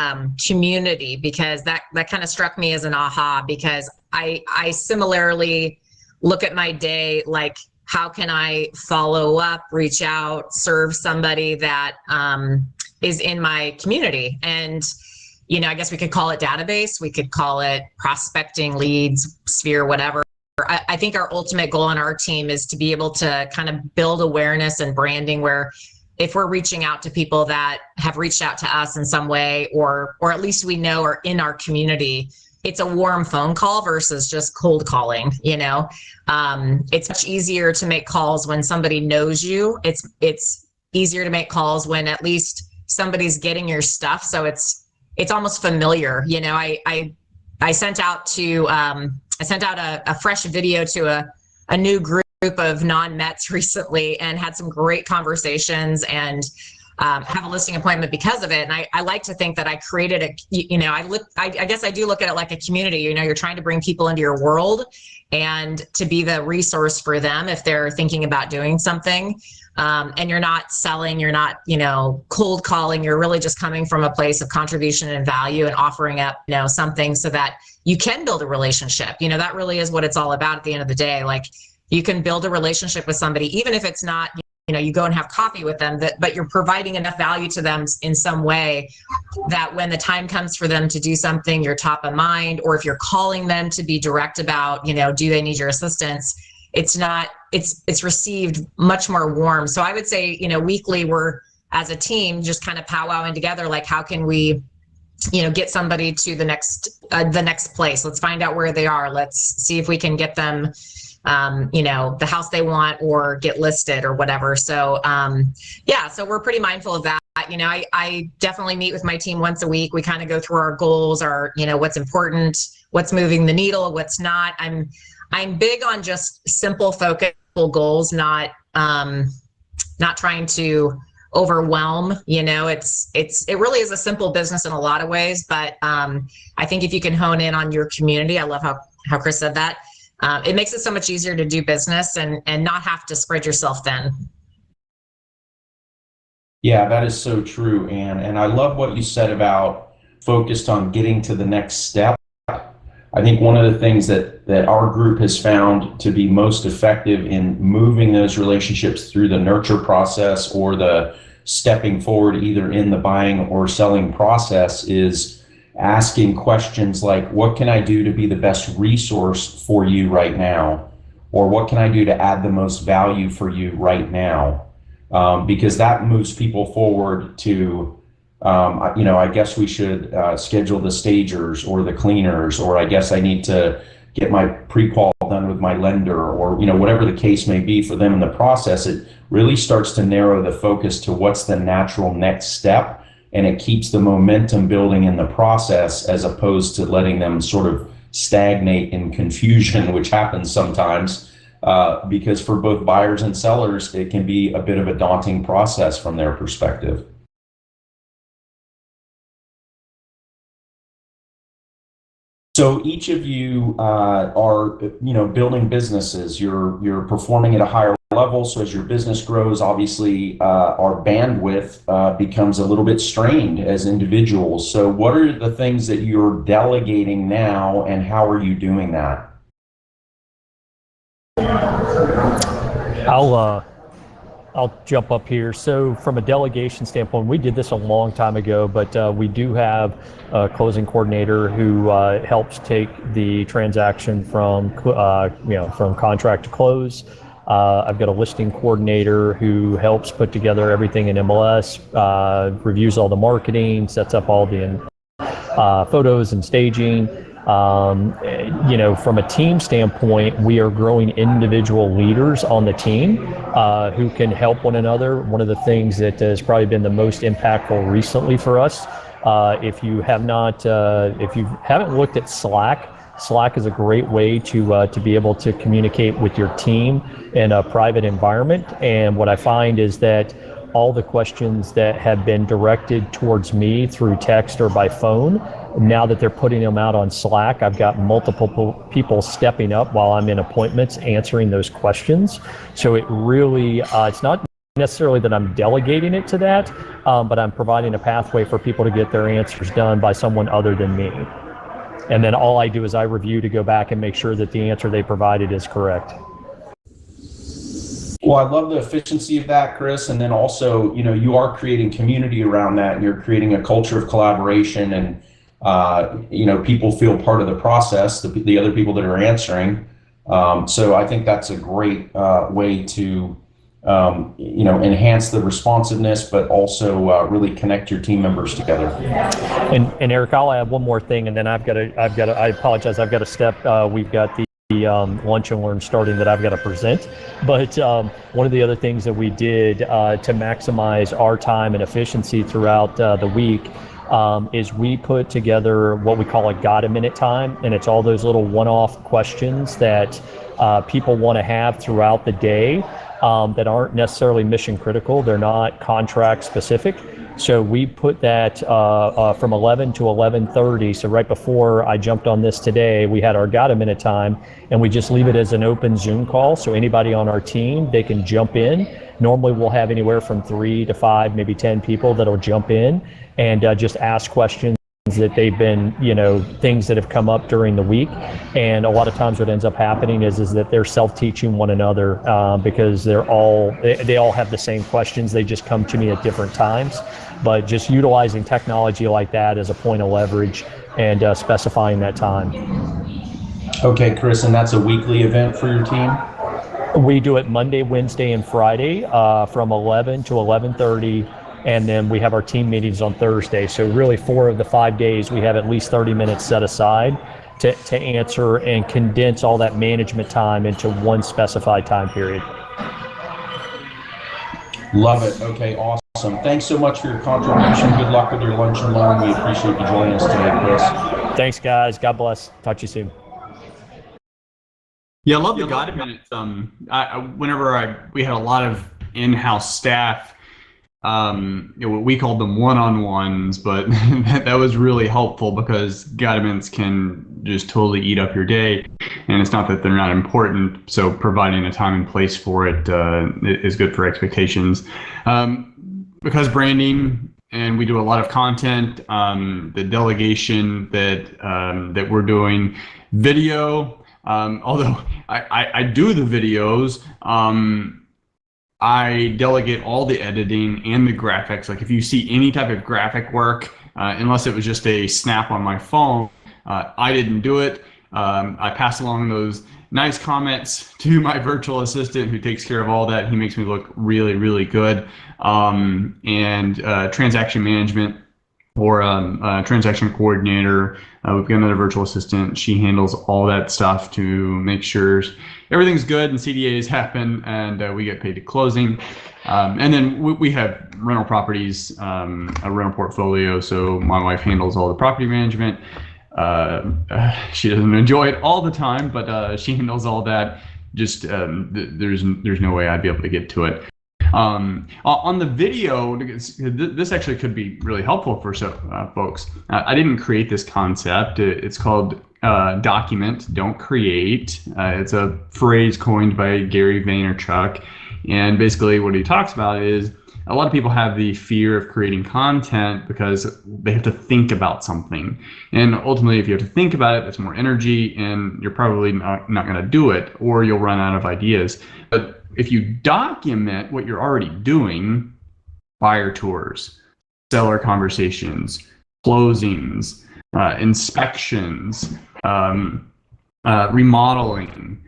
community, because that kind of struck me as an aha, because I similarly look at my day like, how can I follow up, reach out, serve somebody that is in my community? And, I guess we could call it database, we could call it prospecting, leads, sphere, whatever. I think our ultimate goal on our team is to be able to kind of build awareness and branding, where if we're reaching out to people that have reached out to us in some way, or at least we know are in our community, it's a warm phone call versus just cold calling. It's much easier to make calls when somebody knows you. It's easier to make calls when at least somebody's getting your stuff. So it's almost familiar. I sent out a fresh video to a new group of non-Mets recently and had some great conversations and have a listing appointment because of it. And I like to think that I created I guess I do look at it like a community. You're trying to bring people into your world and to be the resource for them if they're thinking about doing something. And you're not selling, you're not, cold calling. You're really just coming from a place of contribution and value and offering up, something so that you can build a relationship. That really is what it's all about at the end of the day. Like, you can build a relationship with somebody, even if it's not, you go and have coffee with them, but you're providing enough value to them in some way that when the time comes for them to do something, you're top of mind. Or if you're calling them to be direct about, do they need your assistance? It's received much more warm. So I would say, weekly we're as a team just kind of powwowing together, like, how can we, get somebody to the next place? Let's find out where they are. Let's see if we can get them the house they want or get listed or whatever. So, so we're pretty mindful of that. I definitely meet with my team once a week. We kind of go through our goals, what's important, what's moving the needle, what's not. I'm big on just simple, focusable goals, not trying to overwhelm. It really is a simple business in a lot of ways, but I think if you can hone in on your community, I love how Chris said that. It makes it so much easier to do business and not have to spread yourself thin. Yeah, that is so true, Anne. And I love what you said about focused on getting to the next step. I think one of the things that our group has found to be most effective in moving those relationships through the nurture process or the stepping forward either in the buying or selling process is asking questions like, what can I do to be the best resource for you right now? Or what can I do to add the most value for you right now? Because that moves people forward to, I guess we should schedule the stagers or the cleaners, or I guess I need to get my pre-qual done with my lender, or, whatever the case may be for them in the process. It really starts to narrow the focus to what's the natural next step. And it keeps the momentum building in the process as opposed to letting them sort of stagnate in confusion, which happens sometimes, because for both buyers and sellers, it can be a bit of a daunting process from their perspective. So each of you are, building businesses. You're performing at a higher level. So as your business grows, obviously our bandwidth becomes a little bit strained as individuals. So what are the things that you're delegating now, and how are you doing that? I'll jump up here. So from a delegation standpoint, we did this a long time ago, but we do have a closing coordinator who helps take the transaction from contract to close. I've got a listing coordinator who helps put together everything in MLS, reviews all the marketing, sets up all the photos and staging. From a team standpoint, we are growing individual leaders on the team who can help one another. One of the things that has probably been the most impactful recently for us, if you haven't looked at Slack is a great way to be able to communicate with your team in a private environment. And what I find is that all the questions that have been directed towards me through text or by phone, now that they're putting them out on Slack, I've got multiple people stepping up while I'm in appointments answering those questions. So it really, it's not necessarily that I'm delegating it to that, but I'm providing a pathway for people to get their answers done by someone other than me. And then all I do is I review to go back and make sure that the answer they provided is correct. Well, I love the efficiency of that, Chris. And then also, you are creating community around that, and you're creating a culture of collaboration, and, people feel part of the process, the other people that are answering. So I think that's a great way to, enhance the responsiveness, but also really connect your team members together. And Eric, I'll add one more thing, and then I apologize, I've got to step. We've got the lunch and learn starting that I've got to present. But one of the other things that we did to maximize our time and efficiency throughout the week, is we put together what we call a Got a Minute time, and it's all those little one-off questions that people want to have throughout the day that aren't necessarily mission critical. They're not contract specific. So we put that from 11 to 11:30. So right before I jumped on this today, we had our Got a Minute time, and we just leave it as an open Zoom call. So anybody on our team, they can jump in. Normally we'll have anywhere from 3 to 5, maybe 10 people that'll jump in and just ask questions that they've been, things that have come up during the week. And a lot of times what ends up happening is that they're self-teaching one another because they all have the same questions. They just come to me at different times. But just utilizing technology like that as a point of leverage and specifying that time. Okay, Chris, and that's a weekly event for your team? We do it Monday, Wednesday, and Friday from 11 to 11:30. And then we have our team meetings on Thursday. So really 4 of the 5 days, we have at least 30 minutes set aside to answer and condense all that management time into one specified time period. Love it. Okay, awesome. Thanks so much for your contribution. Good luck with your lunch and learn. We appreciate you joining us today, Chris. Thanks, guys. God bless. Talk to you soon. Yeah, I love the Got a Minute. We had a lot of in-house staff. We called them one-on-ones, but that was really helpful because Got a Minutes can just totally eat up your day, and it's not that they're not important. So providing a time and place for it is good for expectations. Because branding, and we do a lot of content, the delegation that we're doing, video. Although I do the videos. I delegate all the editing and the graphics. Like if you see any type of graphic work, unless it was just a snap on my phone, I didn't do it. I pass along those nice comments to my virtual assistant who takes care of all that. He makes me look really, really good. And transaction management or transaction coordinator. We've got another virtual assistant. She handles all that stuff to make sure everything's good and CDAs happen and we get paid at closing. And then we have rental properties, a rental portfolio. So my wife handles all the property management. She doesn't enjoy it all the time, but she handles all that. Just there's no way I'd be able to get to it. On the video, this actually could be really helpful for folks. I didn't create this concept. It's called document, don't create. It's a phrase coined by Gary Vaynerchuk. And basically what he talks about is a lot of people have the fear of creating content because they have to think about something. And ultimately, if you have to think about it, that's more energy and you're probably not going to do it, or you'll run out of ideas. But if you document what you're already doing, buyer tours, seller conversations, closings, inspections, remodeling,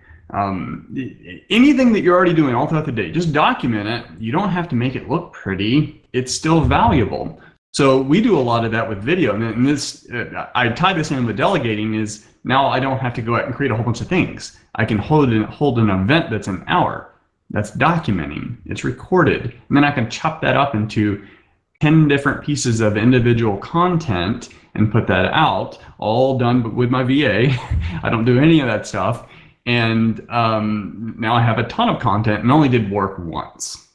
anything that you're already doing all throughout the day, just document it. You don't have to make it look pretty. It's still valuable. So we do a lot of that with video. And this, I tie this in with delegating is now I don't have to go out and create a whole bunch of things. I can hold an event that's an hour. That's documenting. It's recorded. And then I can chop that up into 10 different pieces of individual content and put that out, all done with my VA. I don't do any of that stuff. And now I have a ton of content and only did work once.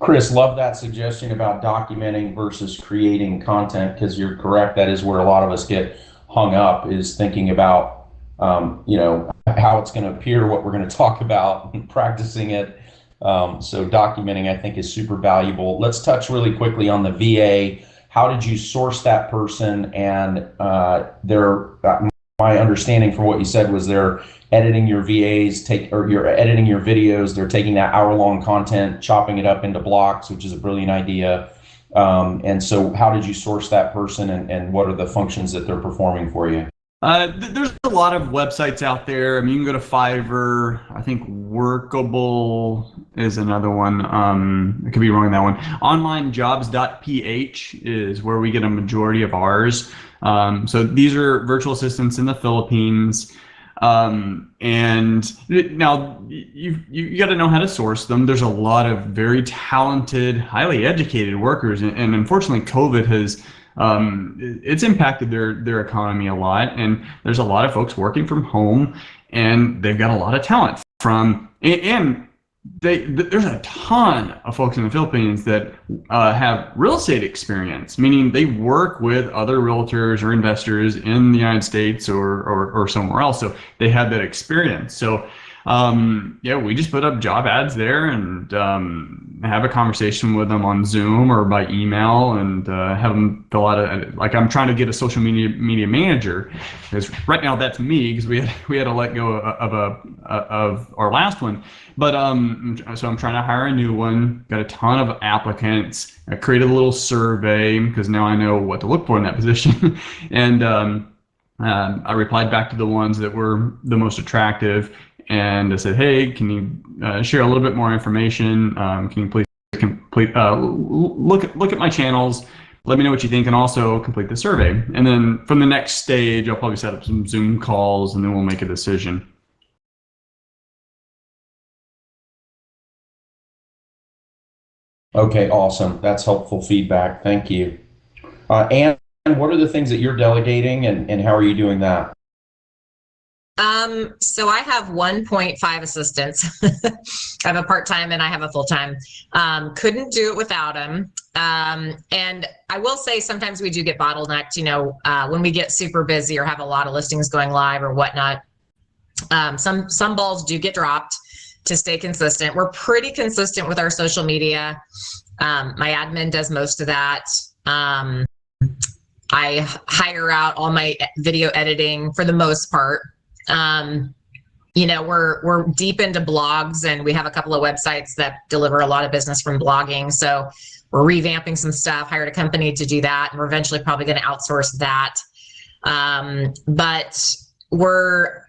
Chris, love that suggestion about documenting versus creating content, because you're correct. That is where a lot of us get hung up, is thinking about how it's going to appear, what we're going to talk about, and practicing it. So documenting, I think, is super valuable. Let's touch really quickly on the VA. How did you source that person? And my understanding from what you said was they're editing your you're editing your videos. They're taking that hour-long content, chopping it up into blocks, which is a brilliant idea. And so how did you source that person, and what are the functions that they're performing for you? There's a lot of websites out there. I mean, you can go to Fiverr. I think Workable is another one. I could be wrong on that one. Onlinejobs.ph is where we get a majority of ours. So these are virtual assistants in the Philippines. And now you got to know how to source them. There's a lot of very talented, highly educated workers, and unfortunately, COVID has it's impacted their economy a lot. And there's a lot of folks working from home, and they've got a lot of talent there's a ton of folks in the Philippines that have real estate experience, meaning they work with other realtors or investors in the United States or somewhere else. So they have that experience. So we just put up job ads there and have a conversation with them on Zoom or by email and have them fill out like I'm trying to get a social media manager, because right now that's me, because we had to let go of our last one. But so I'm trying to hire a new one. Got a ton of applicants. I created a little survey because now I know what to look for in that position, and I replied back to the ones that were the most attractive. And I said, hey, can you share a little bit more information? Can you please look at my channels, let me know what you think, and also complete the survey. And then from the next stage, I'll probably set up some Zoom calls, and then we'll make a decision. Okay, awesome. That's helpful feedback. Thank you. And what are the things that you're delegating, and how are you doing that? So I have 1.5 assistants. I have a part-time and I have a full-time. Couldn't do it without them. And I will say sometimes we do get bottlenecked, when we get super busy or have a lot of listings going live or whatnot. Some balls do get dropped to stay consistent. We're pretty consistent with our social media. My admin does most of that. I hire out all my video editing for the most part. We're deep into blogs, and we have a couple of websites that deliver a lot of business from blogging. So we're revamping some stuff, hired a company to do that, and we're eventually probably going to outsource that. But we're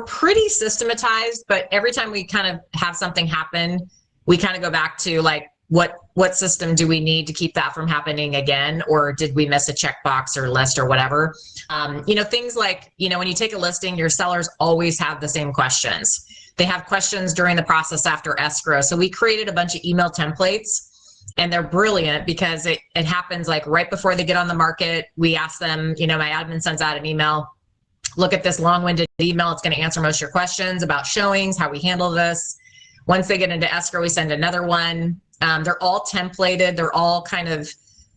pretty systematized, but every time we kind of have something happen, we kind of go back to like, what system do we need to keep that from happening again? Or did we miss a checkbox or list or whatever? Things like, when you take a listing, your sellers always have the same questions. They have questions during the process after escrow. So we created a bunch of email templates, and they're brilliant because it happens like right before they get on the market. We ask them, my admin sends out an email, look at this long-winded email. It's going to answer most of your questions about showings, how we handle this. Once they get into escrow, we send another one. They're all templated. They're all kind of,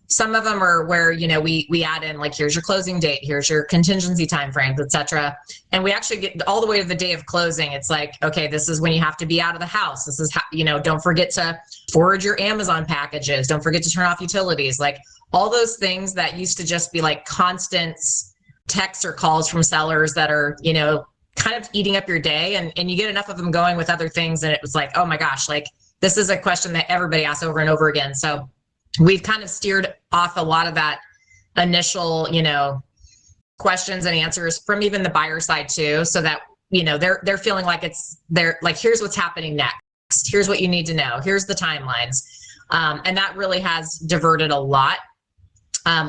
some of them are where, we add in like, here's your closing date, here's your contingency timeframes, et cetera. And we actually get all the way to the day of closing. It's like, okay, this is when you have to be out of the house. This is how, don't forget to forward your Amazon packages. Don't forget to turn off utilities. Like all those things that used to just be like constant texts or calls from sellers that are, kind of eating up your day. And you get enough of them going with other things. And it was like, oh my gosh, like this is a question that everybody asks over and over again. So we've kind of steered off a lot of that initial, questions and answers from even the buyer side too, so that, they're feeling like they're like, here's what's happening next. Here's what you need to know. Here's the timelines. And that really has diverted a lot.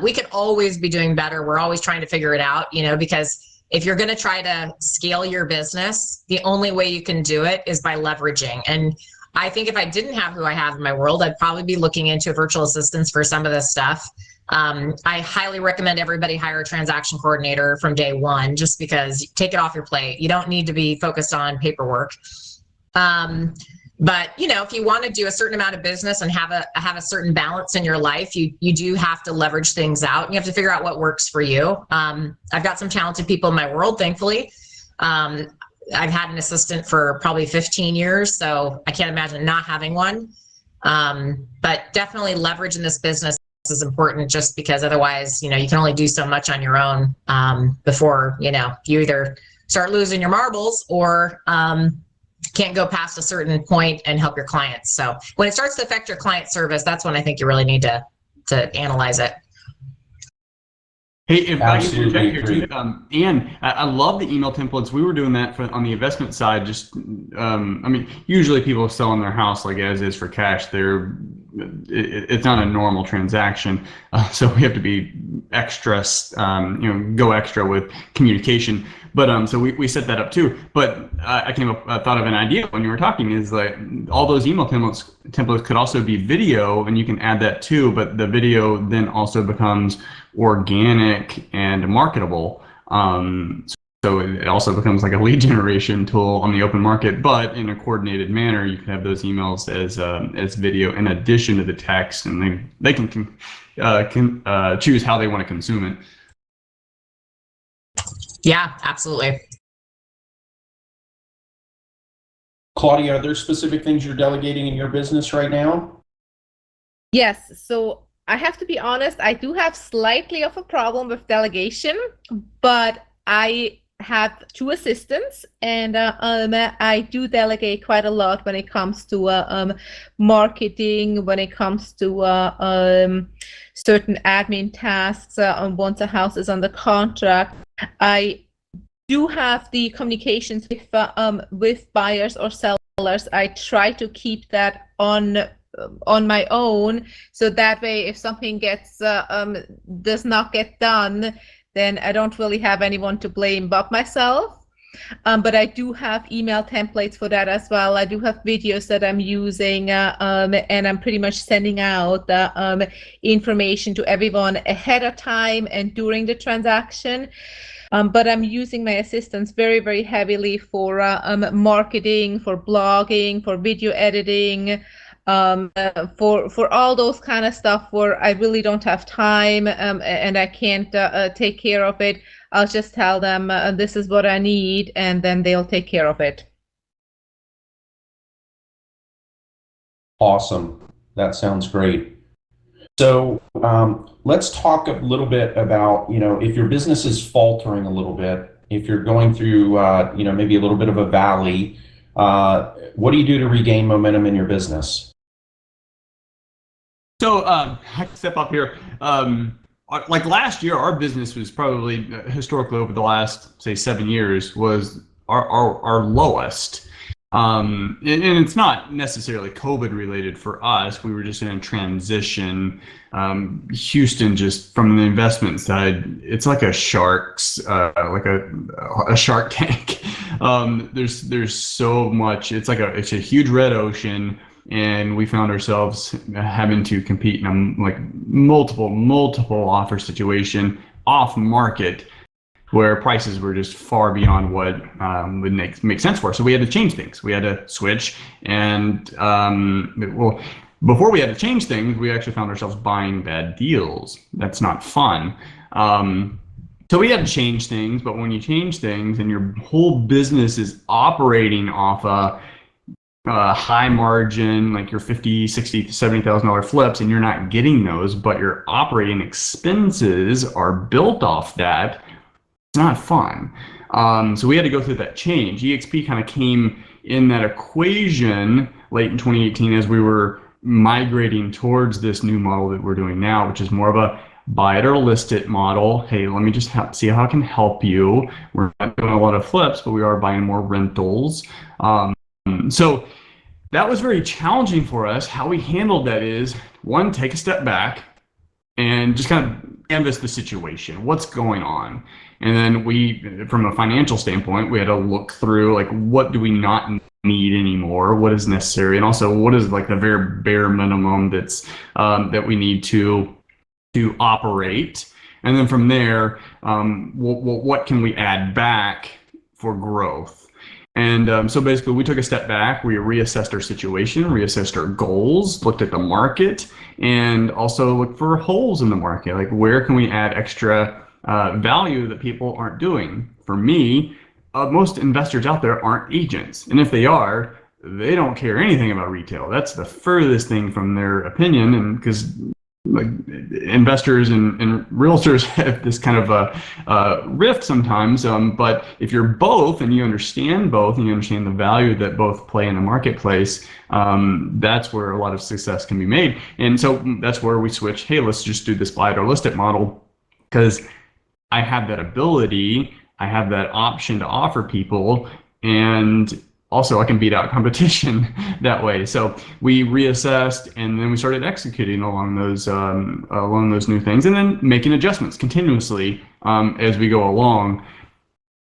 We could always be doing better. We're always trying to figure it out, because if you're going to try to scale your business, the only way you can do it is by leveraging. And I think if I didn't have who I have in my world, I'd probably be looking into virtual assistants for some of this stuff. I highly recommend everybody hire a transaction coordinator from day one, just because you take it off your plate. You don't need to be focused on paperwork. But if you want to do a certain amount of business and have a certain balance in your life, you do have to leverage things out. You have to figure out what works for you. I've got some talented people in my world, thankfully. I've had an assistant for probably 15 years, so I can't imagine not having one. But definitely leverage in this business is important, just because otherwise, you can only do so much on your own before, you either start losing your marbles or can't go past a certain point and help your clients. So when it starts to affect your client service, that's when I think you really need to analyze it. Hey, if I can interject here too, Ann, I love the email templates. We were doing that on the investment side. Just, usually people selling their house like as is for cash. They're it's not a normal transaction. So we have to be extra, go extra with communication. But so we set that up too. But I thought of an idea when you were talking, is like all those email templates could also be video, and you can add that too. But the video then also becomes organic and marketable. So it also becomes like a lead generation tool on the open market, but in a coordinated manner. You can have those emails as video in addition to the text, and they can choose how they want to consume it. Yeah, absolutely. Claudia, are there specific things you're delegating in your business right now? Yes. So I have to be honest, I do have slightly of a problem with delegation, but I have 2 assistants, and I do delegate quite a lot when it comes to marketing, when it comes to certain admin tasks once a house is under contract. I do have the communications with buyers or sellers. I try to keep that on my own, so that way if something does not get done, then I don't really have anyone to blame but myself. But I do have email templates for that as well. I do have videos that I'm using, and I'm pretty much sending out information to everyone ahead of time and during the transaction. But I'm using my assistants very, very heavily for marketing, for blogging, for video editing, for all those kind of stuff where I really don't have time, and I can't take care of it. I'll just tell them this is what I need, and then they'll take care of it. Awesome. That sounds great. So let's talk a little bit about, if your business is faltering a little bit, if you're going through, maybe a little bit of a valley, what do you do to regain momentum in your business? So I can step up here. Like last year, our business was probably historically over the last, say, 7 years was our lowest. And it's not necessarily COVID related for us. We were just in a transition. Houston, just from the investment side, it's like a shark's, like a shark tank. There's so much. It's a huge red ocean. And we found ourselves having to compete in a multiple offer situation off market, where prices were just far beyond what would make sense for us. So we had to change things. We had to switch, and before we had to change things, we actually found ourselves buying bad deals. That's not fun. So we had to change things. But when you change things and your whole business is operating off a high margin, like your $50,000, $60,000, $70,000 flips, and you're not getting those, but your operating expenses are built off that, it's not fun. So we had to go through that change. EXP kind of came in that equation late in 2018 as we were migrating towards this new model that we're doing now, which is more of a buy it or list it model. Hey, let me just see how I can help you. We're not doing a lot of flips, but we are buying more rentals. So that was very challenging for us. How we handled that is, one, take a step back and just kind of canvas the situation. What's going on? And then from a financial standpoint, we had to look through, like, what do we not need anymore? What is necessary? And also, what is like the very bare minimum that we need to operate? And then from there, what can we add back for growth? And so basically, we took a step back. We reassessed our situation, reassessed our goals, looked at the market, and also looked for holes in the market. Like, where can we add extra value that people aren't doing? For me, most investors out there aren't agents. And if they are, they don't care anything about retail. That's the furthest thing from their opinion. And because like investors and realtors have this kind of a rift sometimes, but if you're both and you understand the value that both play in the marketplace, that's where a lot of success can be made. And so that's where we switch. Hey, let's just do this buy it or list it model, because I have that ability, I have that option to offer people, and also I can beat out competition that way. So we reassessed, and then we started executing along those new things, and then making adjustments continuously as we go along.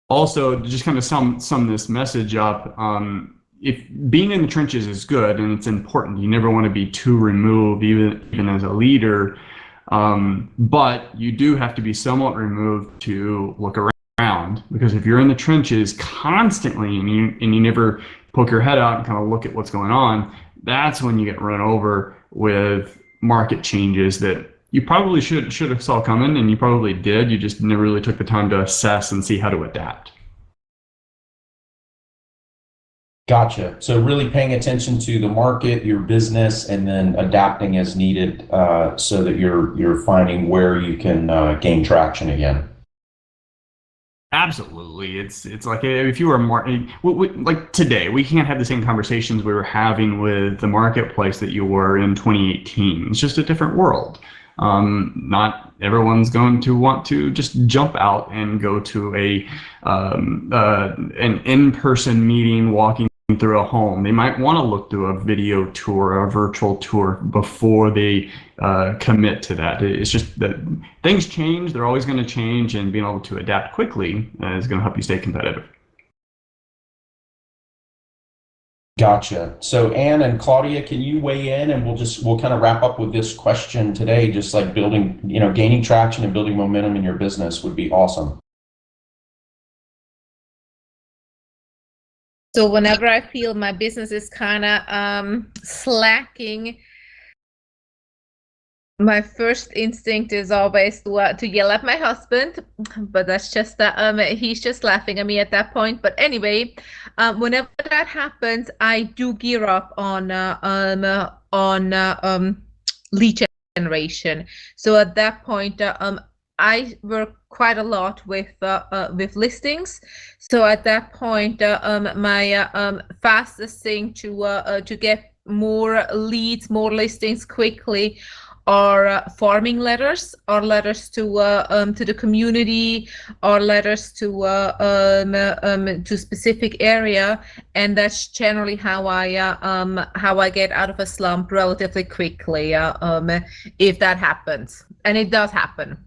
Also, to just kind of sum this message up, if being in the trenches is good and it's important, you never want to be too removed, even as a leader. But you do have to be somewhat removed to look around, because if you're in the trenches constantly and you never poke your head out and kind of look at what's going on, that's when you get run over with market changes that you probably should have saw coming, and you probably did. You just never really took the time to assess and see how to adapt. Gotcha. So really paying attention to the market, your business, and then adapting as needed, so that you're finding where you can gain traction again. Absolutely. It's like if you were like today, we can't have the same conversations we were having with the marketplace that you were in 2018. It's just a different world. Not everyone's going to want to just jump out and go to an in-person meeting, walking through a home. They might want to look through a video tour, a virtual tour before they commit to that. It's just that things change. They're always going to change, and being able to adapt quickly is going to help you stay competitive. Gotcha. So Anne and Claudia, can you weigh in, and we'll kind of wrap up with this question today, just like building, gaining traction and building momentum in your business would be awesome. So whenever I feel my business is kind of slacking, my first instinct is always to yell at my husband, but that's just that he's just laughing at me at that point. But anyway, whenever that happens, I do gear up on lead generation. So at that point, I work quite a lot with listings. So at that point, my fastest thing to get more leads, more listings quickly are farming letters, or letters to the community, or letters to specific area, and that's generally how I get out of a slump relatively quickly, if that happens, and it does happen.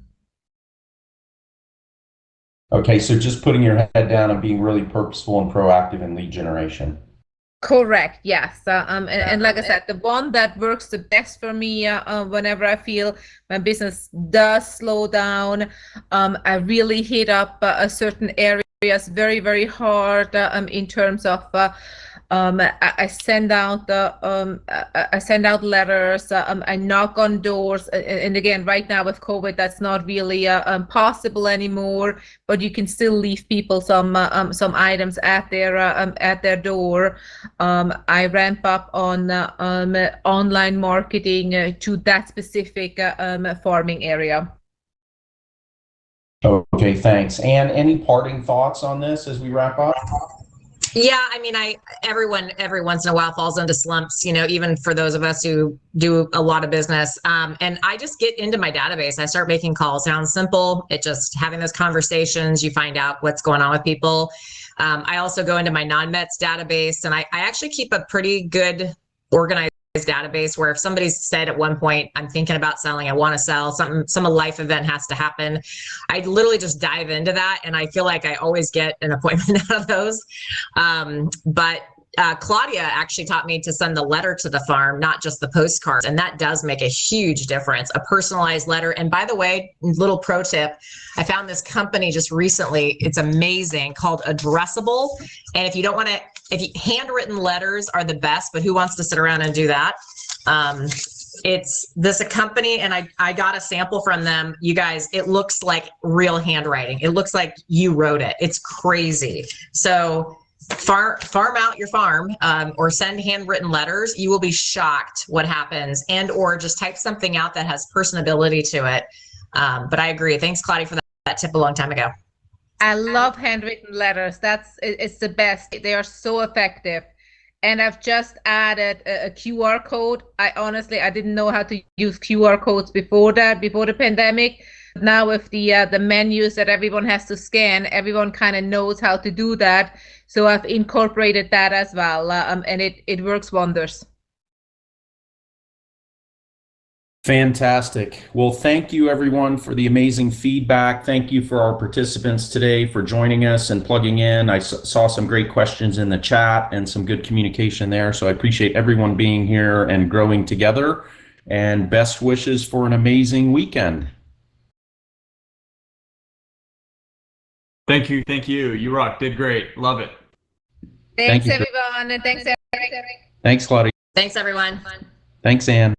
Okay, so just putting your head down and being really purposeful and proactive in lead generation. Correct. Yes. And like I said, the one that works the best for me whenever I feel my business does slow down, I really hit up certain areas very, very hard in terms of I send out letters. I knock on doors, and again, right now with COVID, that's not really possible anymore. But you can still leave people some items at their door. I ramp up on online marketing to that specific farming area. Okay, thanks. Anne, any parting thoughts on this as we wrap up? Yeah, I mean, everyone every once in a while falls into slumps, even for those of us who do a lot of business. And I just get into my database. I start making calls. Sounds simple. It just having those conversations, you find out what's going on with people. I also go into my non-Mets database, and I actually keep a pretty good organized database where if somebody's said at one point, I'm thinking about selling, I want to sell, some life event has to happen, I literally just dive into that, and I feel like I always get an appointment out of those. But Claudia actually taught me to send the letter to the farm, not just the postcards, and that does make a huge difference, a personalized letter. And by the way, little pro tip, I found this company just recently, it's amazing, called Addressable. And if you don't want to, handwritten letters are the best, but who wants to sit around and do that? It's a company, and I got a sample from them. You guys, it looks like real handwriting. It looks like you wrote it. It's crazy. So farm out your farm, or send handwritten letters. You will be shocked what happens, and or just type something out that has personability to it. But I agree. Thanks, Claudia, for that tip a long time ago. I love handwritten letters. It's the best. They are so effective. And I've just added a QR code. I didn't know how to use QR codes before the pandemic, now with the menus that everyone has to scan, everyone kind of knows how to do that. So I've incorporated that as well, and it works wonders. Fantastic. Well, thank you everyone for the amazing feedback. Thank you for our participants today for joining us and plugging in. I saw some great questions in the chat and some good communication there. So I appreciate everyone being here and growing together, and best wishes for an amazing weekend. Thank you. Thank you. You rock. Did great. Love it. Thanks, you, everyone. And thanks, Eric. Thanks, Claudia. Thanks, everyone. Thanks, Ann.